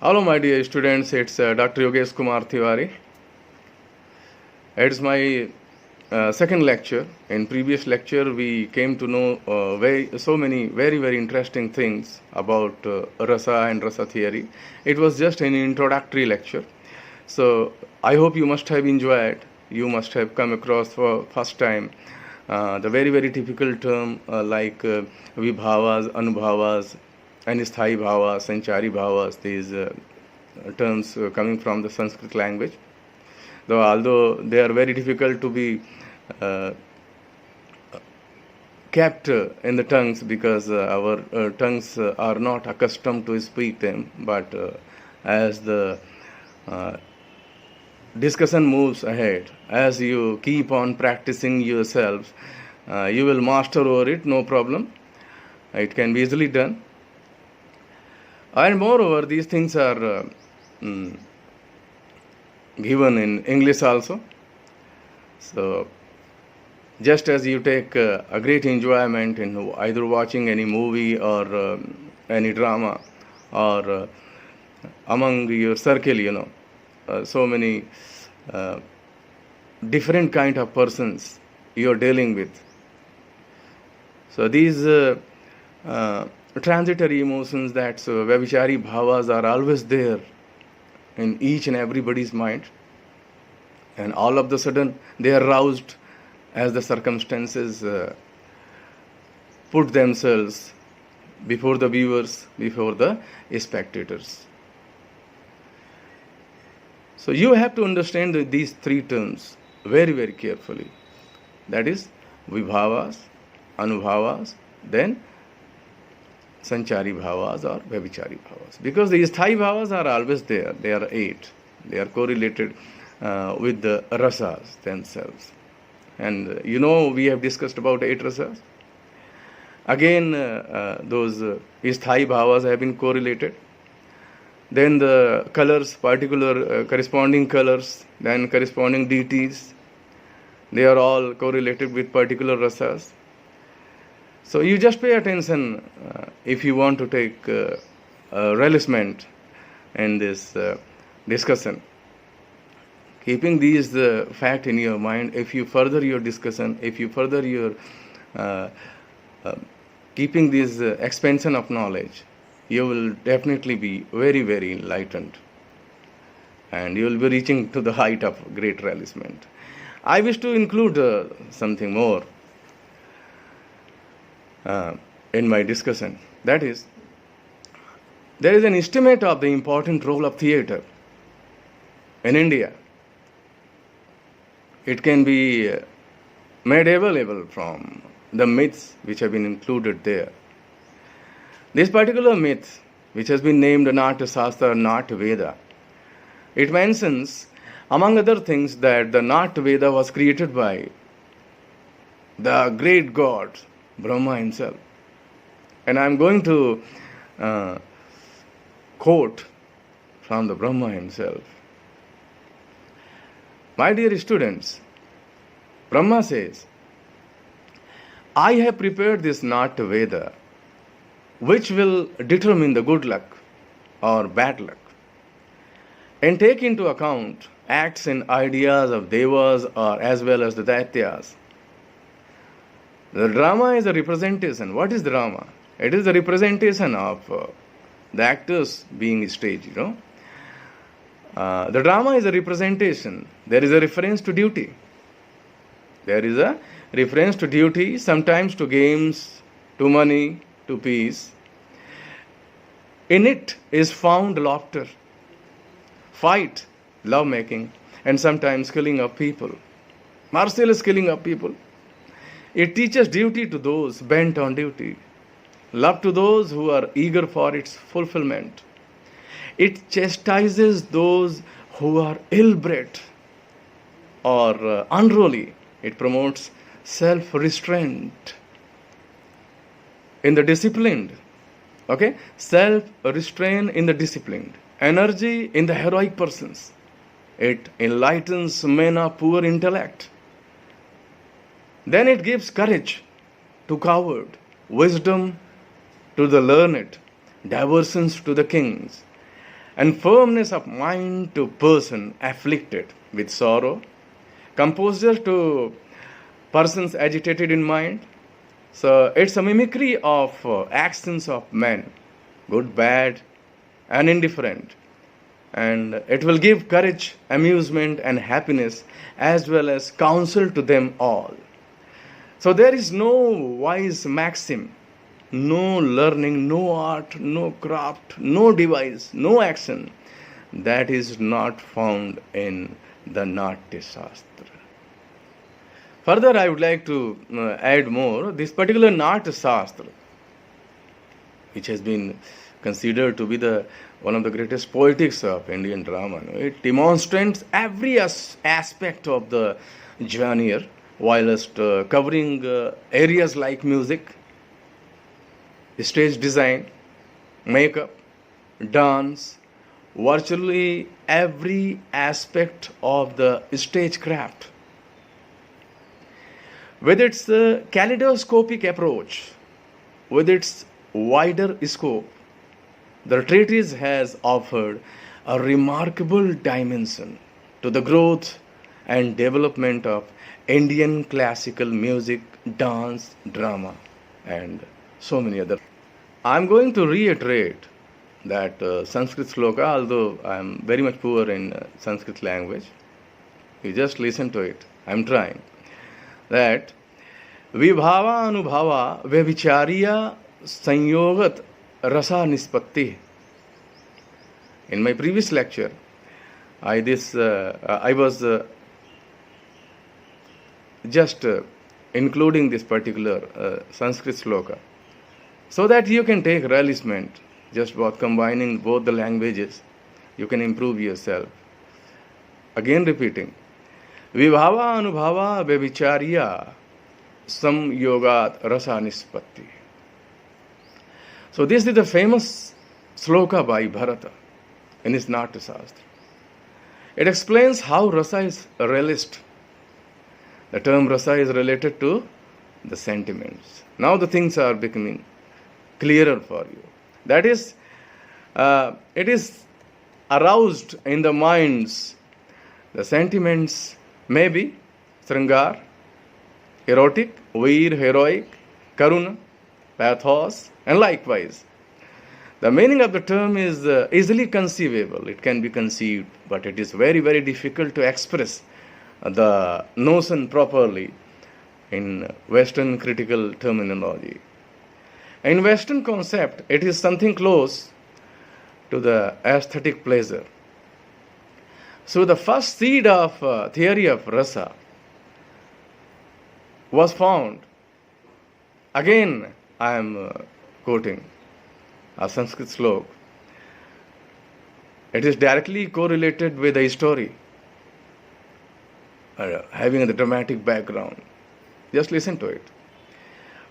Hello, my dear students. It's Dr. Yogesh Kumar Tiwari. It's my second lecture. In previous lecture, we came to know so many very interesting things about rasa and rasa theory. It was just an introductory lecture. So I hope you must have enjoyed. You must have come across for first time the very typical term like vibhavas, anubhavas, anisthai bhavas, sanchari bhavas. These terms coming from the Sanskrit language. Though although they are very difficult to be kept in the tongues because our tongues are not accustomed to speak them, but as the discussion moves ahead, as you keep on practicing yourselves, you will master over it, no problem. It can be easily done. And moreover, these things are given in English also. So just as you take a great enjoyment in either watching any movie or any drama or among your circle, so many different kind of persons you are dealing with. So these transitory emotions, that Vyabhichari bhavas, are always there in each and everybody's mind, and all of the sudden they are roused as the circumstances put themselves before the viewers, before the spectators. So you have to understand these three terms very carefully. That is vibhavas, anubhavas, then sanchari bhavas or vyabhichari bhavas. Because these sthai bhavas are always there. They are 8. They are correlated with the rasas themselves. And we have discussed about 8 rasas. Again, those sthai bhavas have been correlated. Then the colors, particular corresponding colors, then corresponding deities, they are all correlated with particular rasas. So you just pay attention if you want to take relishment in this discussion. Keeping these fact in your mind, if you further your discussion, if you further your keeping this expansion of knowledge, you will definitely be very enlightened, and you will be reaching to the height of great relishment. I wish to include something more in my discussion. That is, there is an estimate of the important role of theatre in India. It can be made available from the myths which have been included there. This particular myth, which has been named Natya Shastra, Natya Veda, it mentions, among other things, that the Natya Veda was created by the great God, Brahma himself. And I am going to quote from the Brahma himself. My dear students, Brahma says, I have prepared this Natya Veda, which will determine the good luck or bad luck, and take into account acts and ideas of devas or as well as the daityas. The drama is a representation. What is drama? It is a representation of the actors being staged, The drama is a representation. There is a reference to duty. There is a reference to duty, sometimes to games, to money, to peace. In it is found laughter, fight, love-making, and sometimes killing of people. Merciless killing of people. It teaches duty to those bent on duty, love to those who are eager for its fulfillment. It chastises those who are ill-bred or unruly. It promotes self-restraint in the disciplined. Okay? Self-restraint in the disciplined. Energy in the heroic persons. It enlightens men of poor intellect. Then it gives courage to coward, wisdom to the learned, diversions to the kings, and firmness of mind to person afflicted with sorrow, composure to persons agitated in mind. So it's a mimicry of actions of men, good, bad, and indifferent. And it will give courage, amusement, and happiness, as well as counsel to them all. So there is no wise maxim, no learning, no art, no craft, no device, no action that is not found in the Natya Shastra. Further, I would like to add more. This particular Natya Shastra, which has been considered to be one of the greatest poetics of Indian drama, it demonstrates every aspect of the genre, whilst covering areas like music, stage design, makeup, dance, virtually every aspect of the stagecraft. With its kaleidoscopic approach, with its wider scope, the treatise has offered a remarkable dimension to the growth and development of Indian classical music, dance, drama, and so many other. I'm going to reiterate that Sanskrit sloka, although I'm very much poor in Sanskrit language, you just listen to it. I'm trying. That vibhava anubhava vyabhichariya sanyogat rasa nispatti. In my previous lecture, I was just including this particular Sanskrit sloka, so that you can take realisment just about combining both the languages. You can improve yourself. Again repeating, vibhava anubhava vyabhichariya samyogat rasa nispatti. So this is the famous sloka by Bharata in his Natya Shastra. It explains how rasa is realized. The term rasa is related to the sentiments. Now the things are becoming clearer for you. That is, it is aroused in the minds. The sentiments may be Sringar, erotic, Veer, heroic, Karuna, pathos, and likewise. The meaning of the term is easily conceivable. It can be conceived, but it is very, very difficult to express the notion properly in Western critical terminology. In Western concept, it is something close to the aesthetic pleasure. So the first seed of theory of rasa was found. Again, I am quoting a Sanskrit sloka. It is directly correlated with the story, having the dramatic background. Just listen to it.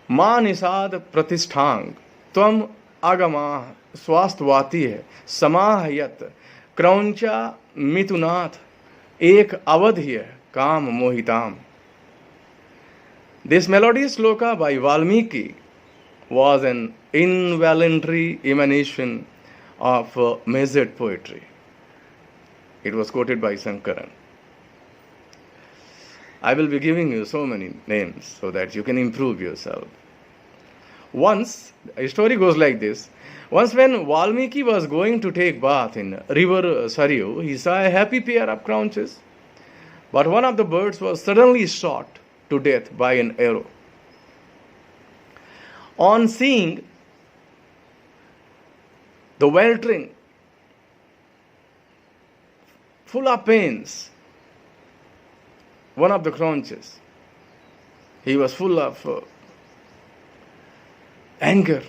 Ma nisad pratisthang tvam agama swastvati hai samahayat krauncha mitunath ek avadhya kam mohitam. This melodious sloka by Valmiki was an involuntary emanation of measured poetry. It was quoted by Sankaran. I will be giving you so many names so that you can improve yourself. Once, a story goes like this. Once when Valmiki was going to take bath in river Saryu, he saw a happy pair of crouches. But one of the birds was suddenly shot to death by an arrow. On seeing the weltering, full of pains, one of the crouches, he was full of anger,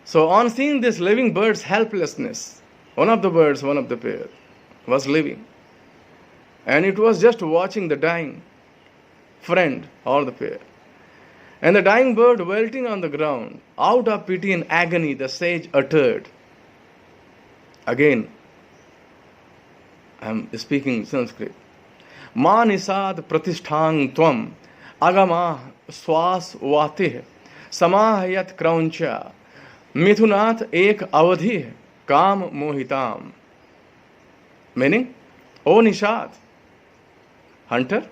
So on seeing this living bird's helplessness, one of the pair, was living. And it was just watching the dying friend or the pair. And the dying bird welting on the ground, out of pity and agony, the sage uttered. Again, I am speaking Sanskrit. Ma nisad pratisthang tvam agama swas vatih samahayat krauncha मिथुनाथ एक अवधि है काम मोहिताम, meaning, O Nishad, hunter,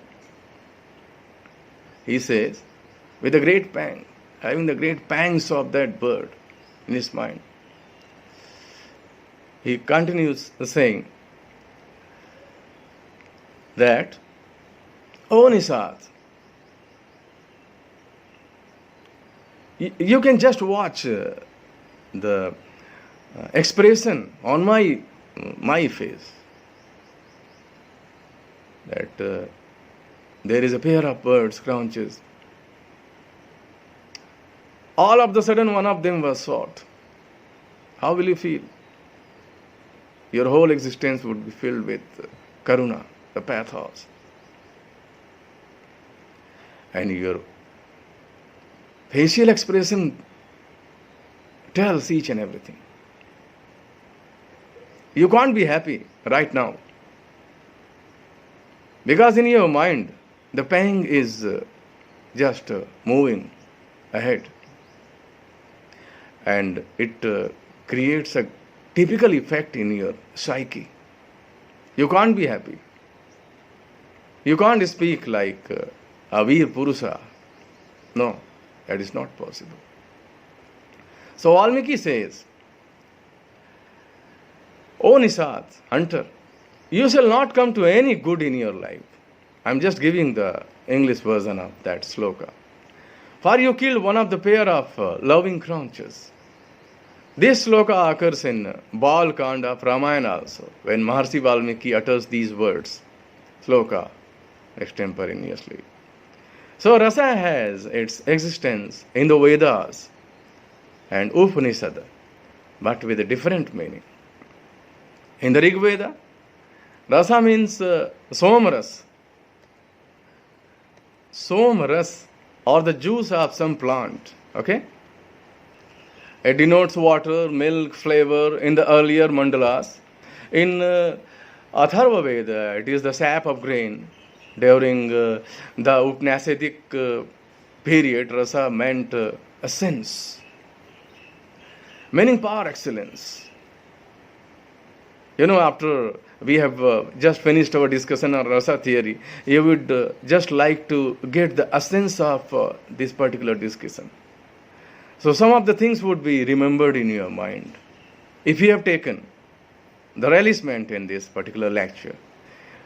he says, with a great pang, having the great pangs of that bird in his mind. He continues saying that, O Nishad, you can just watch the expression on my face, that there is a pair of birds crouches. All of the sudden one of them was shot. How will you feel? Your whole existence would be filled with karuna, the pathos. And your facial expression tells each and everything. You can't be happy right now, because in your mind the pang is just moving ahead, and it creates a typical effect in your psyche. You can't be happy. You can't speak like a Veer Purusha. No, that is not possible. So Valmiki says, O Nishad, hunter, you shall not come to any good in your life. I am just giving the English version of that sloka. For you killed one of the pair of loving creatures. This sloka occurs in Bal Kanda of Ramayana also, when Maharshi Valmiki utters these words, sloka, extemporaneously. So rasa has its existence in the Vedas and Upanishad, but with a different meaning. In the Rig Veda, rasa means somaras. Somaras, or the juice of some plant. Okay? It denotes water, milk, flavor in the earlier mandalas. In Atharva Veda, it is the sap of grain. During the Upanishadic period, rasa meant essence, meaning power, excellence. You know, after we have just finished our discussion on rasa theory, you would just like to get the essence of this particular discussion. So some of the things would be remembered in your mind if you have taken the relisment in this particular lecture.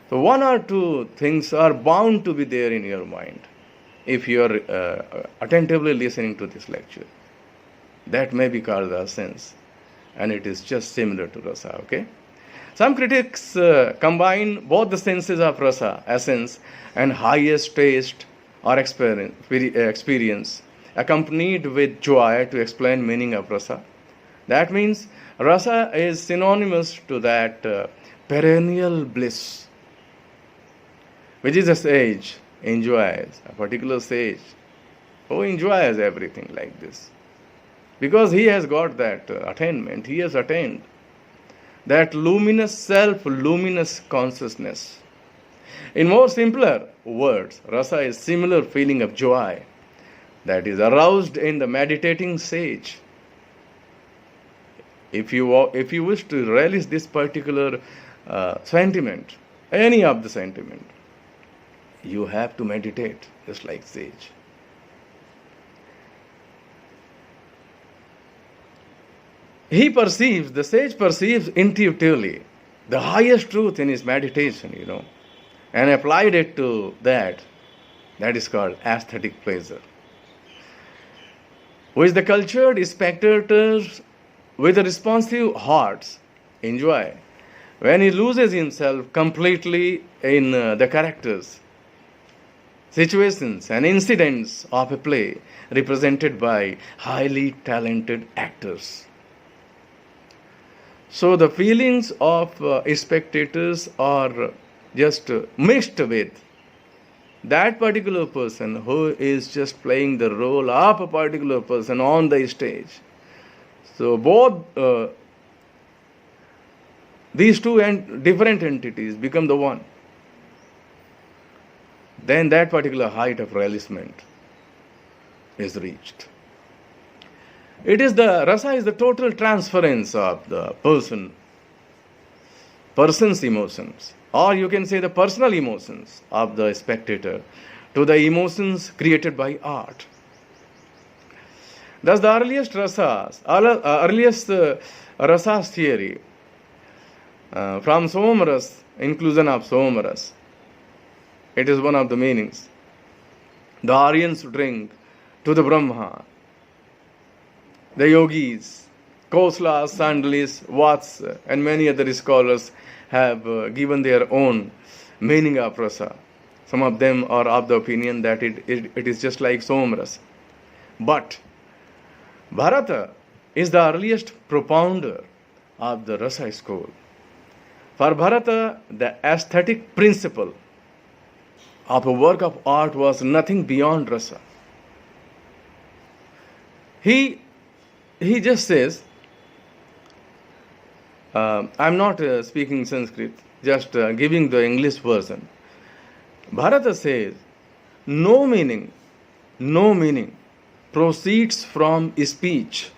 So one or two things are bound to be there in your mind if you are attentively listening to this lecture. That may be called the essence, and it is just similar to rasa, okay? Some critics combine both the senses of rasa, essence, and highest taste or experience, accompanied with joy to explain meaning of rasa. That means rasa is synonymous to that perennial bliss, which is a sage enjoys, a particular sage who enjoys everything like this, because he has got that attainment, he has attained that luminous self, luminous consciousness. In more simpler words, rasa is similar feeling of joy that is aroused in the meditating sage. If you wish to relish this particular sentiment, any of the sentiment, you have to meditate just like sage. The sage perceives intuitively the highest truth in his meditation, and applied it to that. That is called aesthetic pleasure, which the cultured spectators with responsive hearts enjoy when he loses himself completely in the characters, situations, and incidents of a play represented by highly talented actors. So the feelings of spectators are just mixed with that particular person who is just playing the role of a particular person on the stage. So both these two different entities become the one. Then that particular height of realization is reached. It is the rasa is the total transference of the person's emotions, or you can say the personal emotions of the spectator to the emotions created by art. Thus, the earliest rasas theory from Somaras, inclusion of Somaras, it is one of the meanings. The Aryans drink to the Brahma, the yogis, Koslas, Sandalis, Watts, and many other scholars have given their own meaning of rasa. Some of them are of the opinion that it is just like Somaras. But Bharata is the earliest propounder of the rasa school. For Bharata, the aesthetic principle of a work of art was nothing beyond rasa. He just says, I'm not speaking Sanskrit, just giving the English version. Bharata says, no meaning proceeds from speech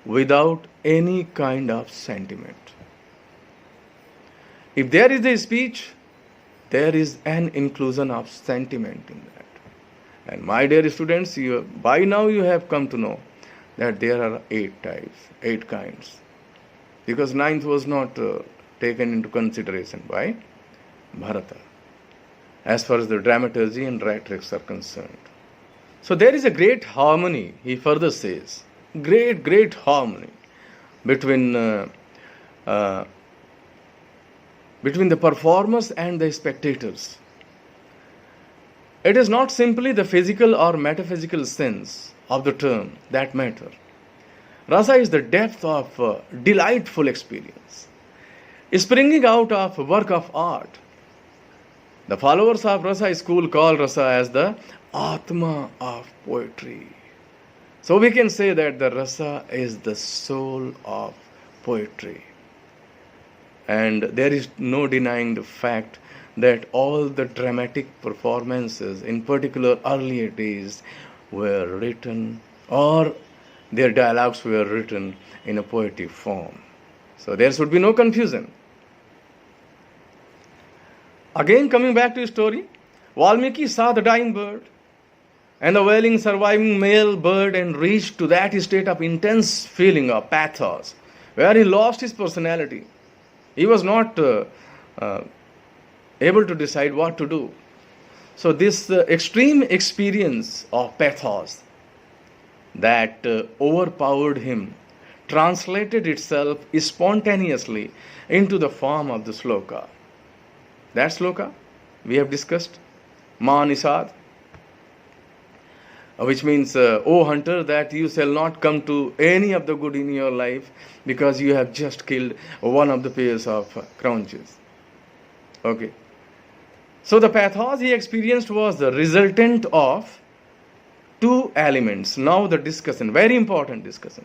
without any kind of sentiment. If there is a speech, there is an inclusion of sentiment in that. And my dear students, by now you have come to know that there are 8 types, 8 kinds. Because 9th was not taken into consideration by Bharata, as far as the dramaturgy and rhetorics are concerned. So there is a great harmony, he further says, great harmony between the performers and the spectators. It is not simply the physical or metaphysical sense of the term that matter. Rasa is the depth of delightful experience, springing out of work of art. The followers of Rasa school call Rasa as the Atma of poetry. So we can say that the Rasa is the soul of poetry. And there is no denying the fact that all the dramatic performances, in particular earlier days, were written, or their dialogues were written in a poetic form. So there should be no confusion. Again, coming back to his story, Valmiki saw the dying bird and the wailing surviving male bird and reached to that state of intense feeling of pathos, where he lost his personality. He was not able to decide what to do. So this extreme experience of pathos that overpowered him translated itself spontaneously into the form of the sloka. That sloka we have discussed, Ma Nisad, which means, O hunter, that you shall not come to any of the good in your life because you have just killed one of the pairs of crouches. Okay. So the pathos he experienced was the resultant of 2 elements. Now the discussion, very important discussion,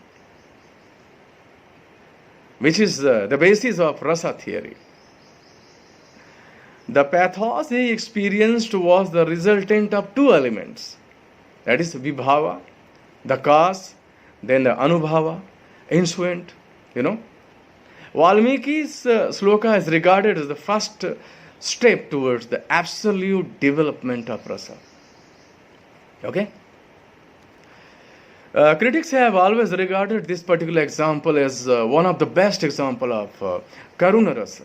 which is the basis of rasa theory. The pathos he experienced was the resultant of 2 elements. That is vibhava, the cause, then the anubhava, ensuant, Valmiki's sloka is regarded as the first step towards the absolute development of rasa. Okay? Critics have always regarded this particular example as one of the best example of Karuna rasa.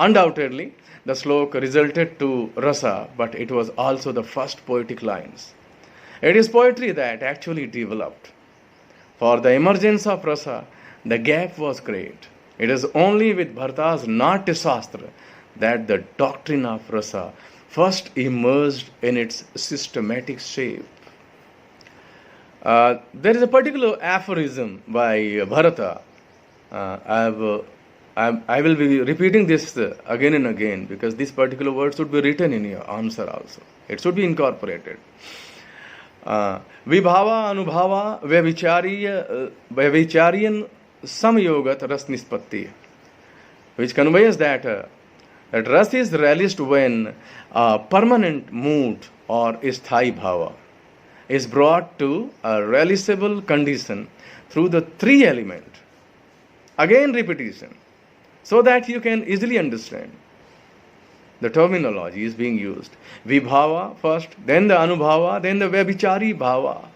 Undoubtedly, the sloka resulted to rasa, but it was also the first poetic lines. It is poetry that actually developed. For the emergence of rasa, the gap was great. It is only with Bharata's Natya Shastra that the doctrine of rasa first emerged in its systematic shape. There is a particular aphorism by Bharata. I will be repeating this again and again because this particular word should be written in your answer also. It should be incorporated. Vibhava anubhava vyavicharyan samyogat ras nispatti, which conveys that ras is realized when a permanent mood or sthai bhava is brought to a realizable condition through the three element. Again repetition, so that you can easily understand. The terminology is being used. Vibhava first, then the Anubhava, then the Vyabhichari Bhava.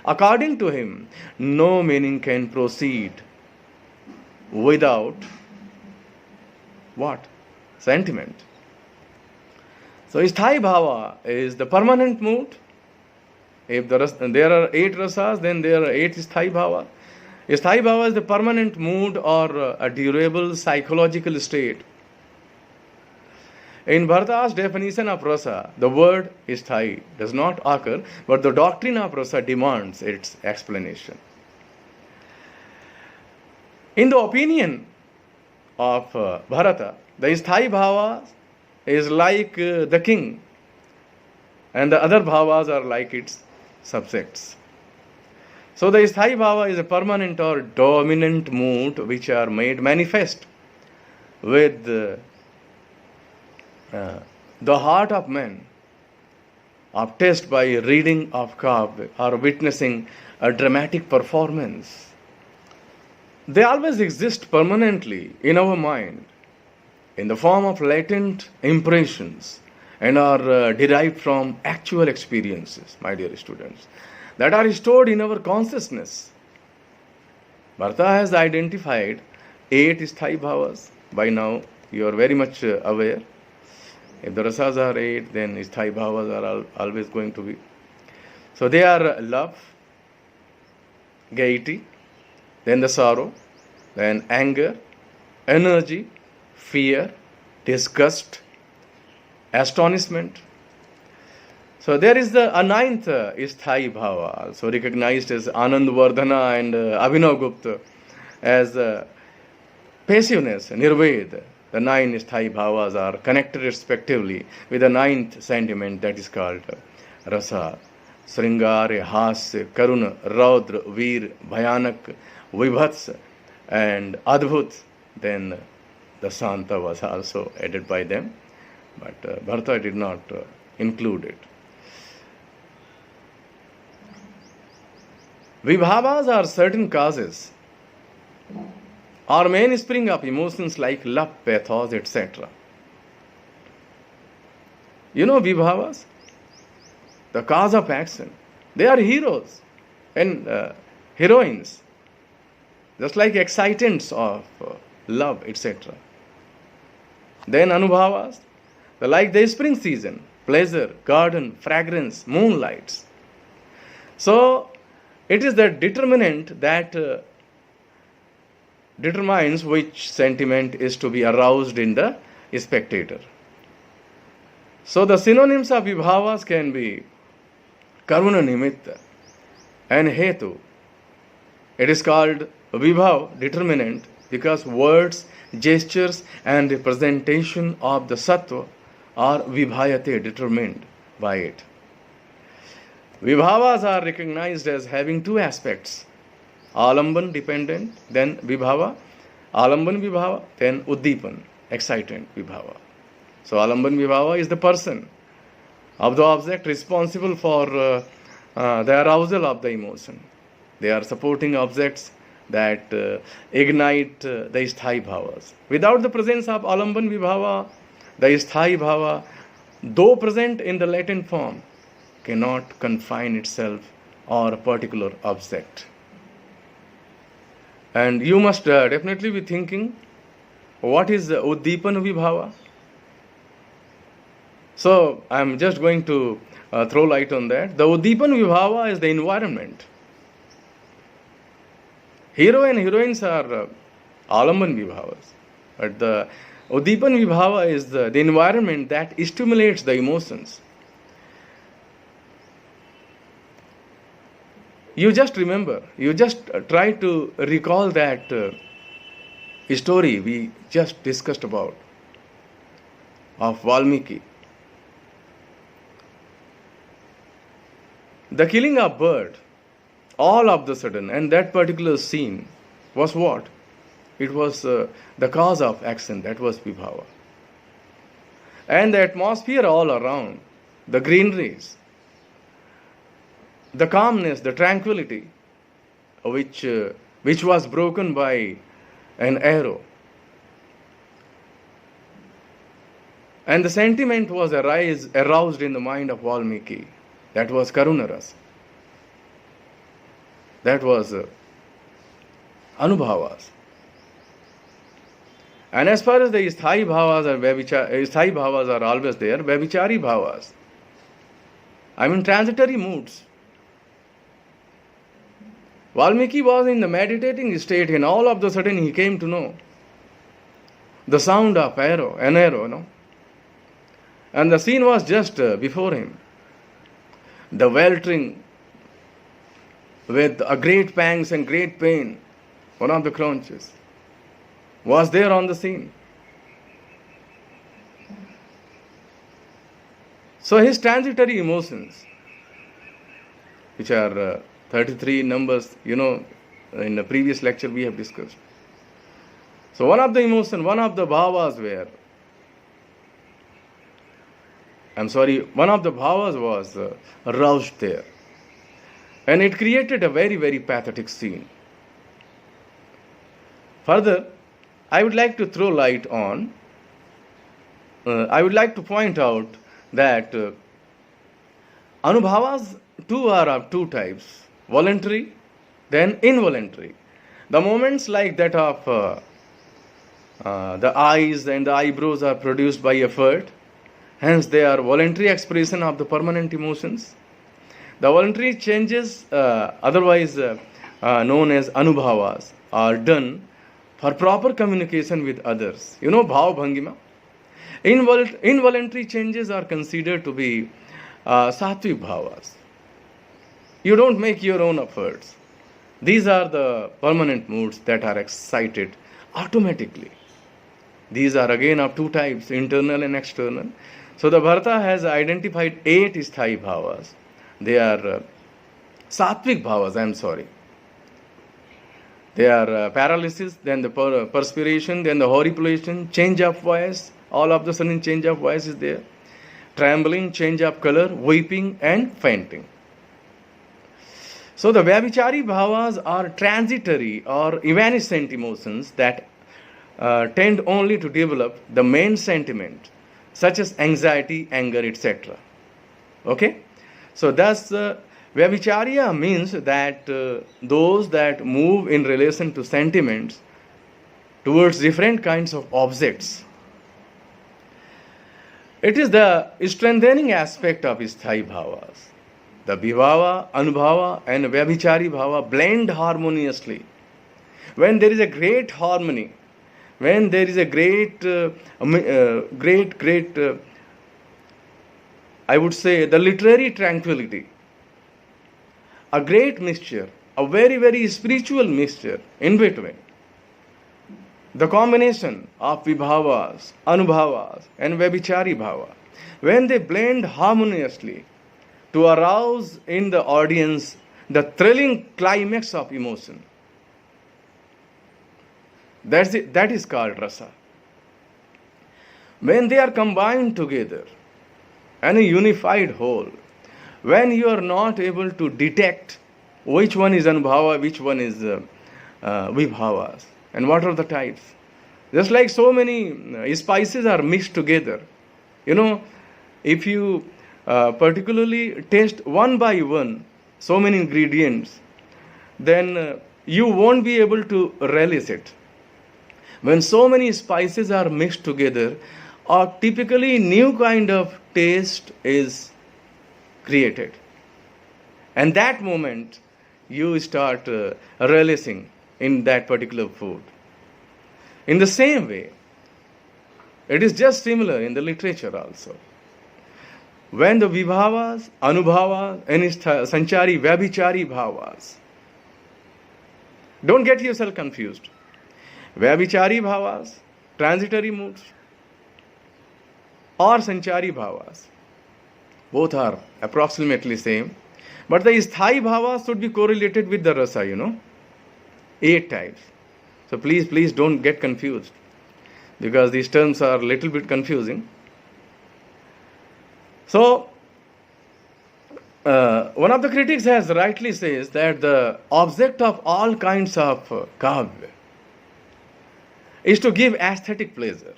According to him, no meaning can proceed without what? Sentiment. So Sthai Bhava is the permanent mood. If there are 8 rasas, then there are 8 Sthai Bhava. Sthai Bhava is the permanent mood or a durable psychological state. In Bharata's definition of rasa, the word Sthai does not occur, but the doctrine of rasa demands its explanation. In the opinion of Bharata, the Sthai Bhava is like the king, and the other bhavas are like its subjects. So the Sthai Bhava is a permanent or dominant mood which are made manifest with the heart of man, obtained by reading of Kavya or witnessing a dramatic performance. They always exist permanently in our mind in the form of latent impressions and are derived from actual experiences, my dear students, that are stored in our consciousness. Bharata has identified 8 Sthai Bhavas. By now, you are very much aware. If the rasas are 8, then Sthai Bhavas are always going to be. So they are love, gaiety, then the sorrow, then anger, energy, fear, disgust, astonishment. So there is a 9th Sthai Bhava, also recognized as Anand Vardhana and Abhinav Gupta as passiveness, Nirved. The 9 Sthai Bhavas are connected respectively with the 9th sentiment, that is called Rasa, Sringara, Hasya, Karuna, Raudra, Veer, Bhayanak, Vibhats, and Adbhut. Then the Santa was also added by them, but Bharata did not include it. Vibhavas are certain causes or mainspring of emotions like love, pathos, etc. You know Vibhavas? The cause of action. They are heroes and heroines, just like excitants of love, etc. Then Anubhavas, like the spring season, pleasure, garden, fragrance, moonlights. So it is the determinant that determines which sentiment is to be aroused in the spectator. So the synonyms of Vibhavas can be Karuna Nimitta and Hetu. It is called Vibhav, determinant, because words, gestures and representation of the Sattva are Vibhayate, determined by it. Vibhavas are recognized as having 2 aspects: Alamban, dependent, then Vibhava, Alamban Vibhava, then Uddipan, excitant Vibhava. So Alamban Vibhava is the person of the object responsible for the arousal of the emotion. They are supporting objects that ignite the Sthai Bhavas. Without the presence of Alamban Vibhava, the Sthai Bhava, though present in the latent form, cannot confine itself or a particular object. And you must definitely be thinking, what is Uddipan Vibhava? So I am just going to throw light on that. The Uddipan Vibhava is the environment. Hero and heroines are Alamban Vibhavas, but the Uddipan Vibhava is the environment that stimulates the emotions. You just remember, you just try to recall that story we just discussed about of Valmiki. The killing of bird, all of the sudden, and that particular scene was what? It was the cause of action, that was Vibhava. And the atmosphere all around, the greeneries, the calmness, the tranquility, which was broken by an arrow. And the sentiment was aroused in the mind of Valmiki. That was Karunaras. That was Anubhavas. And as far as the Sthai bhavas are always there, Vyabhichari bhavas. I mean transitory moods. Valmiki was in the meditating state, and all of a sudden he came to know the sound of an arrow, no? And the scene was just before him. The weltering with a great pangs and great pain, one of the crunches, was there on the scene. So his transitory emotions, which are 33 numbers, in the previous lecture we have discussed. So one of the bhavas was aroused there. And it created a very, very pathetic scene. Further, I would like to throw light on, I would like to point out that Anubhavas too are of two types, voluntary, then involuntary. The moments like that of the eyes and the eyebrows are produced by effort, hence they are voluntary expression of the permanent emotions. The voluntary changes, otherwise known as Anubhavas, are done for proper communication with others. Bhava Bhangima. Involuntary changes are considered to be Sattvic Bhavas. You don't make your own efforts. These are the permanent moods that are excited automatically. These are again of two types, internal and external. So the Bharata has identified 8 Sthai Bhavas. They are Sattvic Bhavas, They are paralysis, then the perspiration, then the horripilation, change of voice, all of the sudden change of voice is there. Trembling, change of color, weeping and fainting. So the Vyabhichari Bhavas are transitory or evanescent emotions that tend only to develop the main sentiment, such as anxiety, anger, etc. Okay? So thus, Vyabhicharya means that those that move in relation to sentiments towards different kinds of objects. It is the strengthening aspect of Sthai Bhavas. The Vibhava, Anubhava and Vyabhichari Bhava blend harmoniously. When there is a great harmony, when there is a great, I would say, the literary tranquility, a great mixture, a very, very spiritual mixture in between. The combination of Vibhavas, Anubhavas and Vyabhichari Bhava, when they blend harmoniously to arouse in the audience the thrilling climax of emotion, that is called rasa. When they are combined together and a unified whole, when you are not able to detect which one is Anubhava, which one is Vibhavas, and what are the types. Just like so many spices are mixed together. If you particularly taste one by one so many ingredients, then you won't be able to relish it. When so many spices are mixed together, a typically new kind of taste is created. And that moment, you start relishing in that particular food. In the same way, it is just similar in the literature also. When the Vibhavas, Anubhavas, and Sanchari, Vyabhichari Bhavas, don't get yourself confused. Vyabhichari Bhavas, transitory moods, or Sanchari Bhavas, both are approximately same. But the Sthai Bhavas should be correlated with the rasa, 8 types. So please don't get confused, because these terms are a little bit confusing. So One of the critics has rightly says that the object of all kinds of kavya is to give aesthetic pleasure,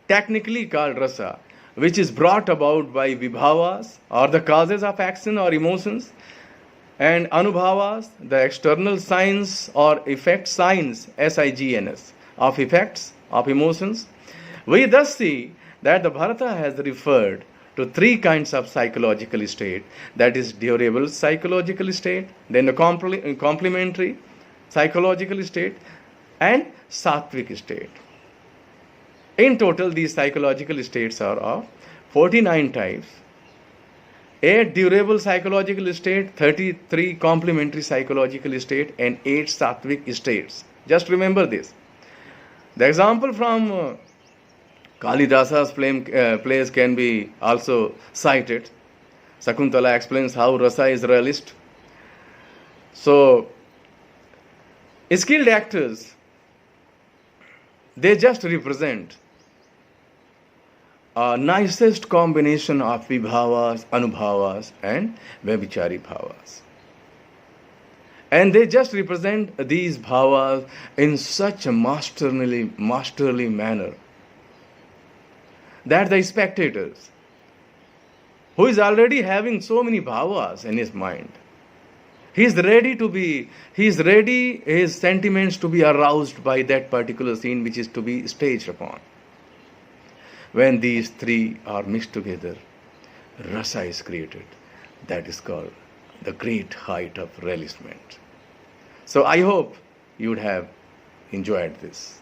technically called rasa, which is brought about by vibhavas or the causes of action or emotions, and anubhavas, the external signs or effect signs, signs, of effects of emotions. We thus see that the Bharata has referred to three kinds of psychological state, that is durable psychological state, then the complementary psychological state, and sattvic state. In total, these psychological states are of 49 types, 8 durable psychological state, 33 complementary psychological state, and 8 sattvic states. Just remember this. The example from Kalidasa's plays can be also cited. Sakuntala explains how rasa is realist. So, skilled actors, they just represent a nicest combination of vibhavas, anubhavas, and vyabhichari bhavas. And they just represent these bhavas in such a masterly manner that the spectators, who is already having so many bhavas in his mind, he is ready his sentiments to be aroused by that particular scene which is to be staged upon. When these three are mixed together, rasa is created. That is called the great height of realism. So I hope you would have enjoyed this.